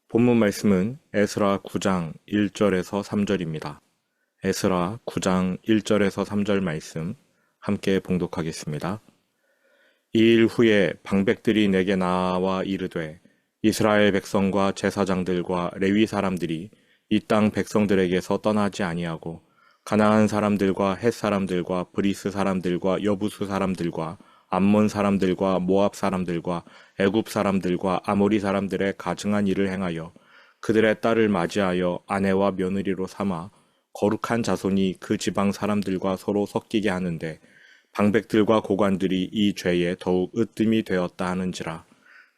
본문 말씀은 에스라 9장 1절에서 3절입니다. 에스라 9장 1절에서 3절 말씀 함께 봉독하겠습니다. 이 일 후에 방백들이 내게 나와 이르되 이스라엘 백성과 제사장들과 레위 사람들이 이 땅 백성들에게서 떠나지 아니하고 가나안 사람들과 헷 사람들과 브리스 사람들과 여부수 사람들과 암몬 사람들과 모압 사람들과 애굽 사람들과 아모리 사람들의 가증한 일을 행하여 그들의 딸을 맞이하여 아내와 며느리로 삼아 거룩한 자손이 그 지방 사람들과 서로 섞이게 하는데 방백들과 고관들이 이 죄에 더욱 으뜸이 되었다 하는지라.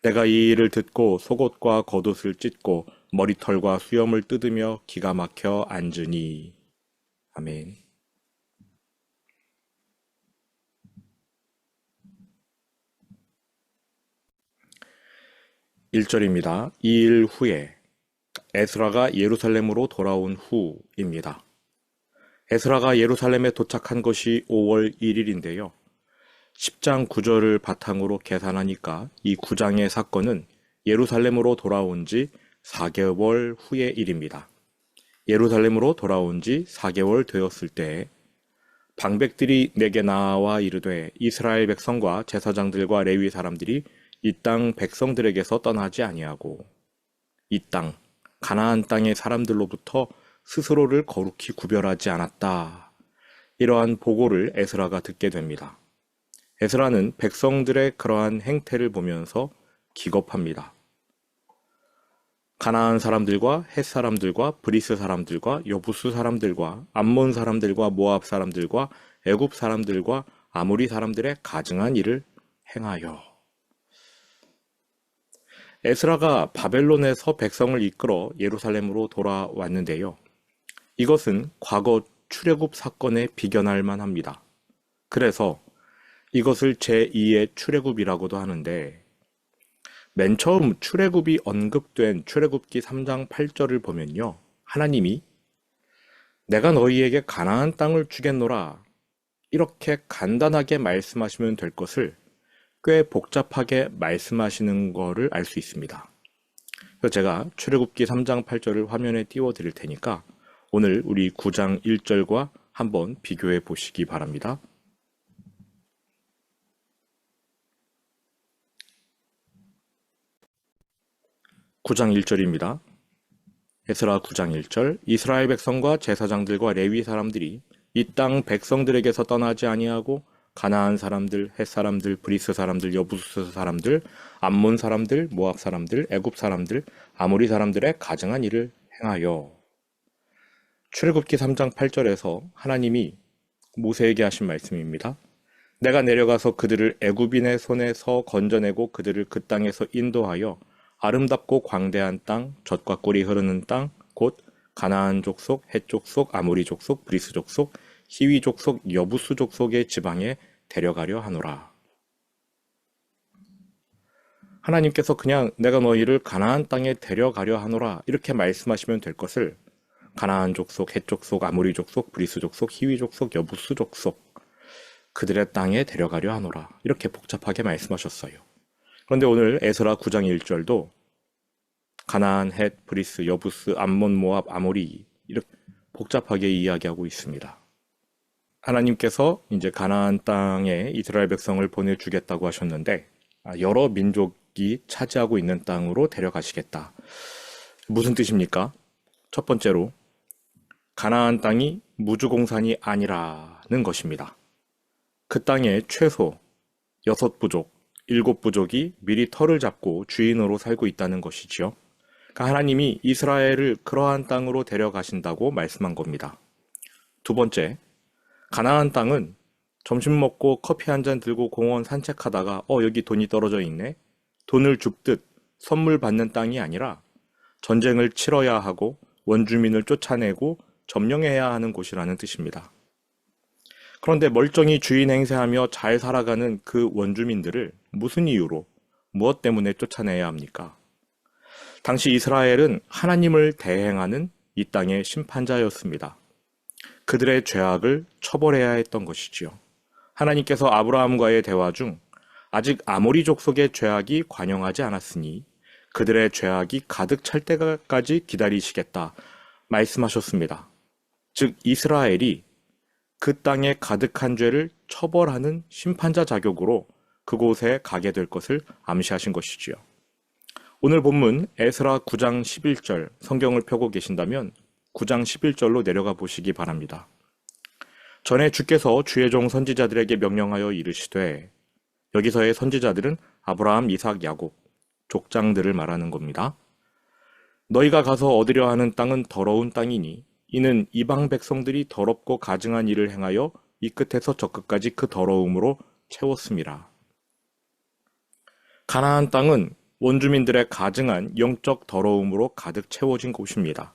내가 이 일을 듣고 속옷과 겉옷을 찢고 머리털과 수염을 뜯으며 기가 막혀 앉으니. 아멘. 1절입니다. 이 일 후에 에스라가 예루살렘으로 돌아온 후입니다. 에스라가 예루살렘에 도착한 것이 5월 1일인데요. 10장 9절을 바탕으로 계산하니까 이 9장의 사건은 예루살렘으로 돌아온 지 4개월 후의 일입니다. 예루살렘으로 돌아온 지 4개월 되었을 때 방백들이 내게 나와 이르되 이스라엘 백성과 제사장들과 레위 사람들이 이 땅 백성들에게서 떠나지 아니하고 이 땅, 가나안 땅의 사람들로부터 스스로를 거룩히 구별하지 않았다. 이러한 보고를 에스라가 듣게 됩니다. 에스라는 백성들의 그러한 행태를 보면서 기겁합니다. 가나안 사람들과 헷 사람들과 브리스 사람들과 여부수 사람들과 암몬 사람들과 모압 사람들과 애굽 사람들과 아모리 사람들의 가증한 일을 행하여. 에스라가 바벨론에서 백성을 이끌어 예루살렘으로 돌아왔는데요. 이것은 과거 출애굽 사건에 비견할 만합니다. 그래서 이것을 제2의 출애굽이라고도 하는데 맨 처음 출애굽이 언급된 출애굽기 3장 8절을 보면요. 하나님이 내가 너희에게 가나안 땅을 주겠노라 이렇게 간단하게 말씀하시면 될 것을 꽤 복잡하게 말씀하시는 거를 알 수 있습니다. 그래서 제가 출애굽기 3장 8절을 화면에 띄워 드릴 테니까 오늘 우리 9장 1절과 한번 비교해 보시기 바랍니다. 9장 1절입니다. 에스라 9장 1절 이스라엘 백성과 제사장들과 레위 사람들이 이 땅 백성들에게서 떠나지 아니하고 가나안 사람들, 헷 사람들, 브리스 사람들, 여부스 사람들, 암몬 사람들, 모압 사람들, 애굽 사람들, 아모리 사람들의 가증한 일을 행하여. 출애굽기 3장 8절에서 하나님이 모세에게 하신 말씀입니다. 내가 내려가서 그들을 애굽인의 손에서 건져내고 그들을 그 땅에서 인도하여 아름답고 광대한 땅, 젖과 꿀이 흐르는 땅, 곧 가나안 족속, 헷 족속, 아모리 족속, 브리스 족속, 히위 족속, 여부수 족속의 지방에 데려가려 하노라. 하나님께서 그냥 내가 너희를 가나안 땅에 데려가려 하노라 이렇게 말씀하시면 될 것을 가나안 족속, 헷 족속, 아모리 족속, 브리스 족속, 히위 족속, 여부수 족속 그들의 땅에 데려가려 하노라 이렇게 복잡하게 말씀하셨어요. 그런데 오늘 에스라 9장 1절도 가나안, 헷, 브리스, 여부스, 암몬, 모압, 아모리 이렇게 복잡하게 이야기하고 있습니다. 하나님께서 이제 가나안 땅에 이스라엘 백성을 보내주겠다고 하셨는데 여러 민족이 차지하고 있는 땅으로 데려가시겠다. 무슨 뜻입니까? 첫 번째로 가나안 땅이 무주공산이 아니라는 것입니다. 그 땅에 최소 6부족, 7부족이 미리 터를 잡고 주인으로 살고 있다는 것이지요. 그러니까 하나님이 이스라엘을 그러한 땅으로 데려가신다고 말씀한 겁니다. 두 번째, 가나안 땅은 점심 먹고 커피 한 잔 들고 공원 산책하다가 여기 돈이 떨어져 있네. 돈을 줍듯 선물 받는 땅이 아니라 전쟁을 치러야 하고 원주민을 쫓아내고 점령해야 하는 곳이라는 뜻입니다. 그런데 멀쩡히 주인 행세하며 잘 살아가는 그 원주민들을 무슨 이유로, 무엇 때문에 쫓아내야 합니까? 당시 이스라엘은 하나님을 대행하는 이 땅의 심판자였습니다. 그들의 죄악을 처벌해야 했던 것이지요. 하나님께서 아브라함과의 대화 중 아직 아모리 족속의 죄악이 관영하지 않았으니 그들의 죄악이 가득 찰 때까지 기다리시겠다 말씀하셨습니다. 즉 이스라엘이 그 땅에 가득한 죄를 처벌하는 심판자 자격으로 그곳에 가게 될 것을 암시하신 것이지요. 오늘 본문 에스라 9장 11절 성경을 펴고 계신다면 9장 11절로 내려가 보시기 바랍니다. 전에 주께서 주의 종 선지자들에게 명령하여 이르시되, 여기서의 선지자들은 아브라함, 이삭, 야곱, 족장들을 말하는 겁니다. 너희가 가서 얻으려 하는 땅은 더러운 땅이니 이는 이방 백성들이 더럽고 가증한 일을 행하여 이 끝에서 저 끝까지 그 더러움으로 채웠음이라. 가나안 땅은 원주민들의 가증한 영적 더러움으로 가득 채워진 곳입니다.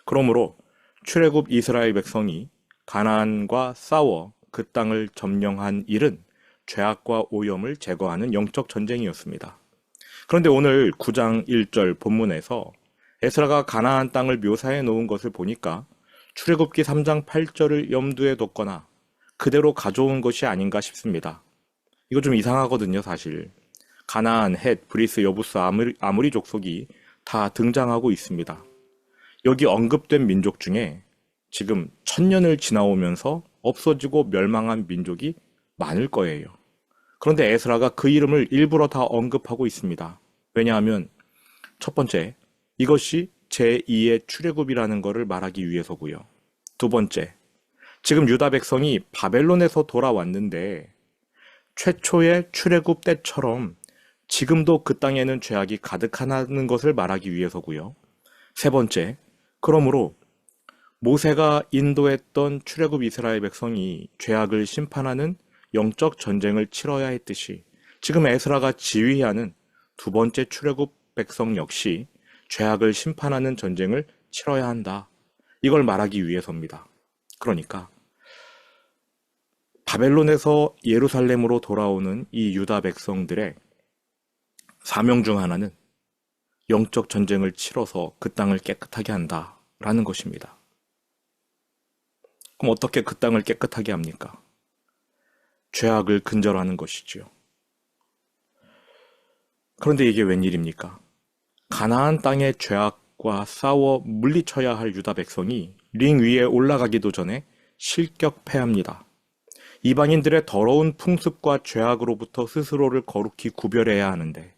그러므로 출애굽 이스라엘 백성이 가나안과 싸워 그 땅을 점령한 일은 죄악과 오염을 제거하는 영적 전쟁이었습니다. 그런데 오늘 9장 1절 본문에서 에스라가 가나안 땅을 묘사해 놓은 것을 보니까 출애굽기 3장 8절을 염두에 뒀거나 그대로 가져온 것이 아닌가 싶습니다. 이거 좀 이상하거든요, 사실. 가나안, 헷, 브리스, 여부스, 아무리 족속이 다 등장하고 있습니다. 여기 언급된 민족 중에 지금 1000년을 지나오면서 없어지고 멸망한 민족이 많을 거예요. 그런데 에스라가 그 이름을 일부러 다 언급하고 있습니다. 왜냐하면 첫 번째, 이것이 제2의 출애굽이라는 것을 말하기 위해서고요. 두 번째, 지금 유다 백성이 바벨론에서 돌아왔는데 최초의 출애굽 때처럼 지금도 그 땅에는 죄악이 가득하다는 것을 말하기 위해서고요. 세 번째, 그러므로 모세가 인도했던 출애굽 이스라엘 백성이 죄악을 심판하는 영적 전쟁을 치러야 했듯이 지금 에스라가 지휘하는 두 번째 출애굽 백성 역시 죄악을 심판하는 전쟁을 치러야 한다. 이걸 말하기 위해서입니다. 그러니까 바벨론에서 예루살렘으로 돌아오는 이 유다 백성들의 사명 중 하나는 영적 전쟁을 치러서 그 땅을 깨끗하게 한다라는 것입니다. 그럼 어떻게 그 땅을 깨끗하게 합니까? 죄악을 근절하는 것이지요. 그런데 이게 웬일입니까? 가나안 땅의 죄악과 싸워 물리쳐야 할 유다 백성이 링 위에 올라가기도 전에 실격패합니다. 이방인들의 더러운 풍습과 죄악으로부터 스스로를 거룩히 구별해야 하는데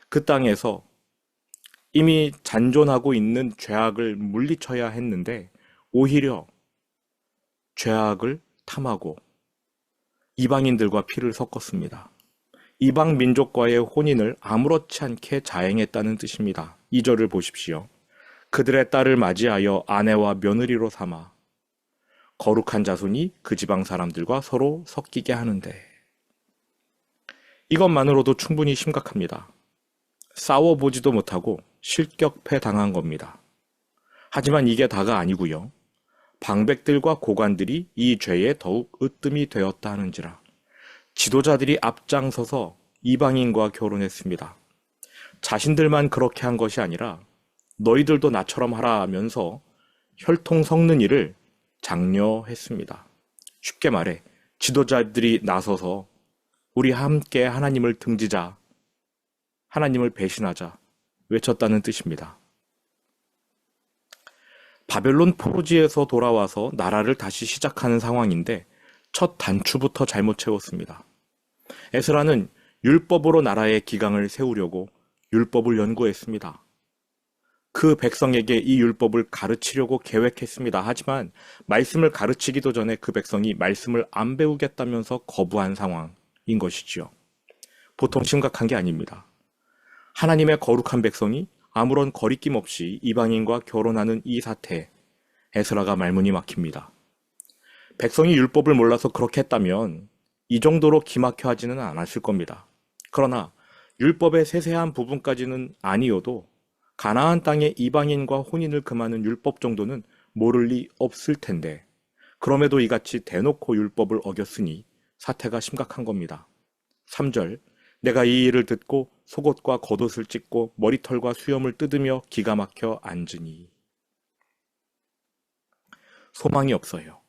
그 땅에서 이미 잔존하고 있는 죄악을 물리쳐야 했는데 오히려 죄악을 탐하고 이방인들과 피를 섞었습니다. 이방 민족과의 혼인을 아무렇지 않게 자행했다는 뜻입니다. 2절을 보십시오. 그들의 딸을 맞이하여 아내와 며느리로 삼아 거룩한 자손이 그 지방 사람들과 서로 섞이게 하는데, 이것만으로도 충분히 심각합니다. 싸워보지도 못하고 실격패 당한 겁니다. 하지만 이게 다가 아니고요. 방백들과 고관들이 이 죄에 더욱 으뜸이 되었다 하는지라 지도자들이 앞장서서 이방인과 결혼했습니다. 자신들만 그렇게 한 것이 아니라 너희들도 나처럼 하라 하면서 혈통 섞는 일을 장려했습니다. 쉽게 말해 지도자들이 나서서 우리 함께 하나님을 등지자, 하나님을 배신하자 외쳤다는 뜻입니다. 바벨론 포로지에서 돌아와서 나라를 다시 시작하는 상황인데 첫 단추부터 잘못 채웠습니다. 에스라는 율법으로 나라의 기강을 세우려고 율법을 연구했습니다. 그 백성에게 이 율법을 가르치려고 계획했습니다. 하지만 말씀을 가르치기도 전에 그 백성이 말씀을 안 배우겠다면서 거부한 상황인 것이지요. 보통 심각한 게 아닙니다. 하나님의 거룩한 백성이 아무런 거리낌 없이 이방인과 결혼하는 이 사태에 에스라가 말문이 막힙니다. 백성이 율법을 몰라서 그렇게 했다면 이 정도로 기막혀 하지는 않았을 겁니다. 그러나 율법의 세세한 부분까지는 아니어도 가나안 땅의 이방인과 혼인을 금하는 율법 정도는 모를 리 없을 텐데 그럼에도 이같이 대놓고 율법을 어겼으니 사태가 심각한 겁니다. 3절, 내가 이 일을 듣고 속옷과 겉옷을 찢고 머리털과 수염을 뜯으며 기가 막혀 앉으니. 소망이 없어요.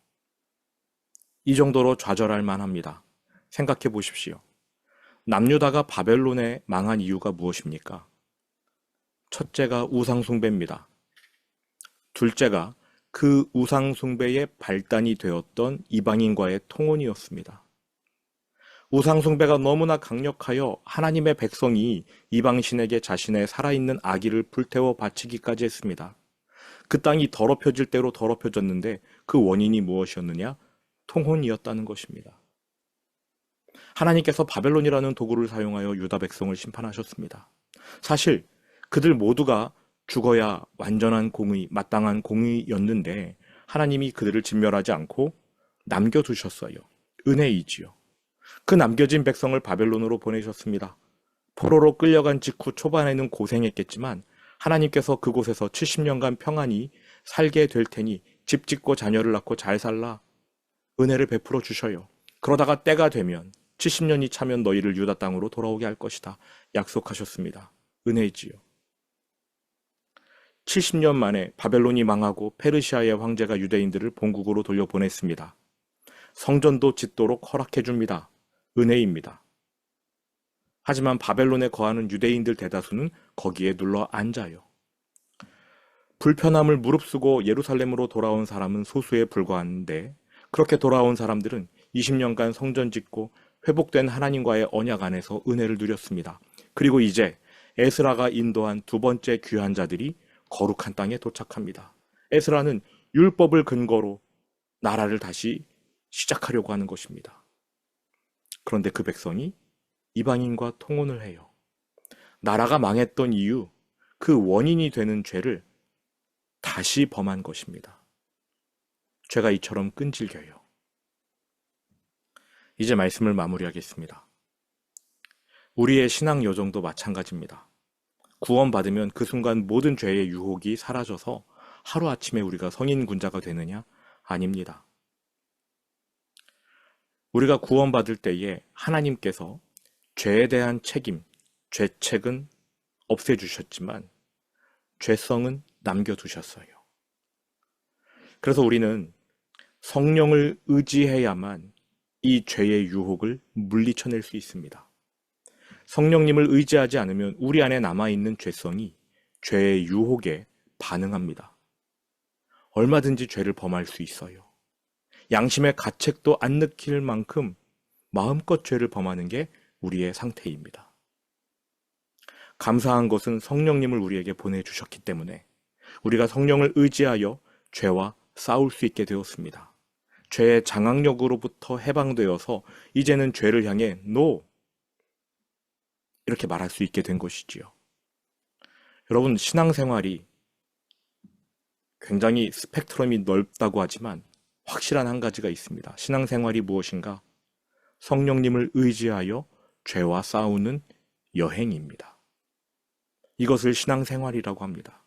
이 정도로 좌절할 만합니다. 생각해 보십시오. 남유다가 바벨론에 망한 이유가 무엇입니까? 첫째가 우상숭배입니다. 둘째가 그 우상숭배의 발단이 되었던 이방인과의 통혼이었습니다. 우상숭배가 너무나 강력하여 하나님의 백성이 이방신에게 자신의 살아있는 아기를 불태워 바치기까지 했습니다. 그 땅이 더럽혀질 대로 더럽혀졌는데 그 원인이 무엇이었느냐? 통혼이었다는 것입니다. 하나님께서 바벨론이라는 도구를 사용하여 유다 백성을 심판하셨습니다. 사실 그들 모두가 죽어야 완전한 공의, 마땅한 공의였는데 하나님이 그들을 진멸하지 않고 남겨두셨어요. 은혜이지요. 그 남겨진 백성을 바벨론으로 보내셨습니다. 포로로 끌려간 직후 초반에는 고생했겠지만 하나님께서 그곳에서 70년간 평안히 살게 될 테니 집 짓고 자녀를 낳고 잘 살라 은혜를 베풀어 주셔요. 그러다가 때가 되면 70년이 차면 너희를 유다 땅으로 돌아오게 할 것이다. 약속하셨습니다. 은혜이지요. 70년 만에 바벨론이 망하고 페르시아의 황제가 유대인들을 본국으로 돌려보냈습니다. 성전도 짓도록 허락해 줍니다. 은혜입니다. 하지만 바벨론에 거하는 유대인들 대다수는 거기에 눌러 앉아요. 불편함을 무릅쓰고 예루살렘으로 돌아온 사람은 소수에 불과한데 그렇게 돌아온 사람들은 20년간 성전 짓고 회복된 하나님과의 언약 안에서 은혜를 누렸습니다. 그리고 이제 에스라가 인도한 두 번째 귀한 자들이 거룩한 땅에 도착합니다. 에스라는 율법을 근거로 나라를 다시 시작하려고 하는 것입니다. 그런데 그 백성이 이방인과 통혼을 해요. 나라가 망했던 이유, 그 원인이 되는 죄를 다시 범한 것입니다. 죄가 이처럼 끈질겨요. 이제 말씀을 마무리하겠습니다. 우리의 신앙 여정도 마찬가지입니다. 구원받으면 그 순간 모든 죄의 유혹이 사라져서 하루아침에 우리가 성인 군자가 되느냐? 아닙니다. 우리가 구원받을 때에 하나님께서 죄에 대한 책임, 죄책은 없애주셨지만 죄성은 남겨두셨어요. 그래서 우리는 성령을 의지해야만 이 죄의 유혹을 물리쳐낼 수 있습니다. 성령님을 의지하지 않으면 우리 안에 남아있는 죄성이 죄의 유혹에 반응합니다. 얼마든지 죄를 범할 수 있어요. 양심의 가책도 안 느낄 만큼 마음껏 죄를 범하는 게 우리의 상태입니다. 감사한 것은 성령님을 우리에게 보내주셨기 때문에 우리가 성령을 의지하여 죄와 싸울 수 있게 되었습니다. 죄의 장악력으로부터 해방되어서 이제는 죄를 향해 NO! 이렇게 말할 수 있게 된 것이지요. 여러분, 신앙생활이 굉장히 스펙트럼이 넓다고 하지만 확실한 한 가지가 있습니다. 신앙생활이 무엇인가? 성령님을 의지하여 죄와 싸우는 여행입니다. 이것을 신앙생활이라고 합니다.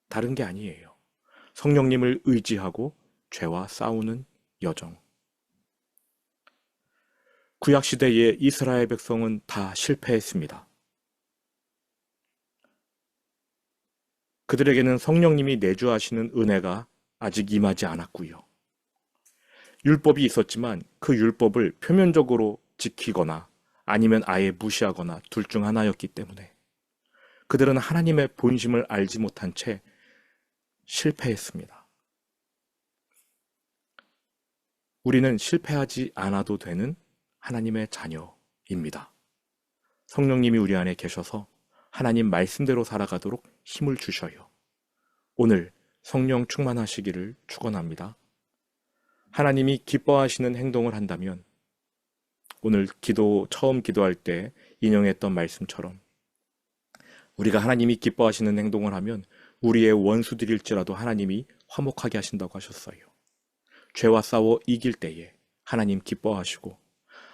다른 게 아니에요. 성령님을 의지하고 죄와 싸우는 여정. 구약시대의 이스라엘 백성은 다 실패했습니다. 그들에게는 성령님이 내주하시는 은혜가 아직 임하지 않았고요. 율법이 있었지만 그 율법을 표면적으로 지키거나 아니면 아예 무시하거나 둘 중 하나였기 때문에 그들은 하나님의 본심을 알지 못한 채 실패했습니다. 우리는 실패하지 않아도 되는 하나님의 자녀입니다. 성령님이 우리 안에 계셔서 하나님 말씀대로 살아가도록 힘을 주셔요. 오늘 성령 충만하시기를 축원합니다. 하나님이 기뻐하시는 행동을 한다면 오늘 처음 기도할 때 인용했던 말씀처럼 우리가 하나님이 기뻐하시는 행동을 하면 우리의 원수들일지라도 하나님이 화목하게 하신다고 하셨어요. 죄와 싸워 이길 때에 하나님 기뻐하시고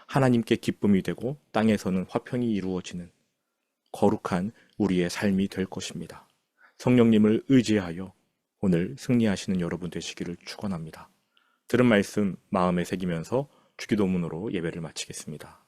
하나님께 기쁨이 되고 땅에서는 화평이 이루어지는 거룩한 우리의 삶이 될 것입니다. 성령님을 의지하여 오늘 승리하시는 여러분 되시기를 축원합니다. 들은 말씀 마음에 새기면서 주기도문으로 예배를 마치겠습니다.